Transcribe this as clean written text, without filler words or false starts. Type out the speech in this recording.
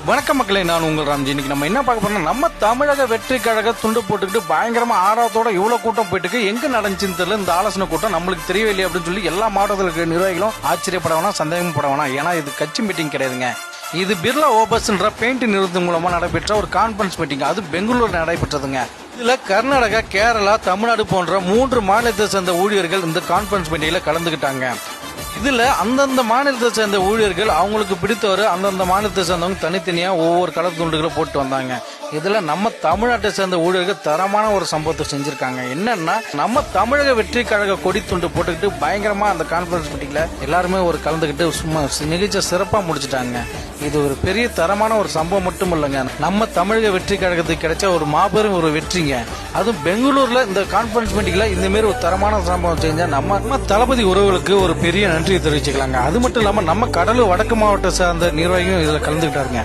வணக்கம் மக்களே, நான் உங்கள் ராம்ஜி. இன்னைக்கு நம்ம என்ன பார்க்க போறோம்னா, நம்ம தமிழக வெற்றி கழக துண்டு போட்டுக்கிட்டு பயங்கரமா ஆர்வத்தோட இவ்வளவு கூட்டம் போயிட்டு எங்க நடந்துச்சுன்னு தெரியல. இந்த ஆலோசனை கூட்டம் நம்மளுக்கு தெரியவில்லை அப்படின்னு சொல்லி எல்லா மாவட்டத்தில் இருக்கிற நிர்வாகிகளும் ஆச்சரியப்பட வேணாம், சந்தேகம் பட வேணாம். ஏன்னா இது கட்சி மீட்டிங் கிடையாதுங்க. இது பிர்லா ஓபர்ஸ்ன்ற பெயிண்ட் நிறுவனத்தின் மூலமா நடைபெற்ற ஒரு கான்பரன்ஸ் மீட்டிங். அது பெங்களூர் நடைபெற்றதுங்க. இதுல கர்நாடகா, கேரளா, தமிழ்நாடு போன்ற 3 மாநிலத்தை சேர்ந்த ஊழியர்கள் இந்த கான்பரன்ஸ் மீட்டிங்ல கலந்துகிட்டாங்க. இதுல அந்தந்த மாநிலத்தை சேர்ந்த ஊழியர்கள் அவங்களுக்கு பிடித்தவரை அந்தந்த மாநிலத்தை சேர்ந்தவங்க தனித்தனியா ஒவ்வொரு கலர் துண்டுகளை போட்டு வந்தாங்க. இதுல நம்ம தமிழ்நாட்டை சேர்ந்த ஊழியர்கள் தரமான ஒரு சம்பவத்தை செஞ்சிருக்காங்க. என்னன்னா, நம்ம தமிழக வெற்றி கழக கொடி துண்டு போட்டுக்கிட்டு பயங்கரமா அந்த கான்பரன்ஸ் மீட்டிங்ல எல்லாருமே ஒரு கலந்துகிட்டு சும்மா நிகழ்ச்சியை சிறப்பா முடிச்சுட்டாங்க. இது ஒரு பெரிய தரமான ஒரு சம்பவம் மட்டும் இல்லைங்க, நம்ம தமிழக வெற்றி கழகத்துக்கு கிடைச்ச ஒரு மாபெரும் ஒரு வெற்றிங்க. அதுவும் பெங்களூர்ல இந்த கான்பரன்ஸ் மீட்டிங்ல இந்த மாதிரி ஒரு தரமான சம்பவம் செஞ்சா நம்ம தளபதி உறவுகளுக்கு ஒரு பெரிய நன்றி தெரிவிச்சுக்கலாங்க. அது மட்டும் இல்லாம நம்ம கடலூர் வடக்கு மாவட்ட சார்ந்த நிர்வாகியும் இதுல கலந்துகிட்டாருங்க.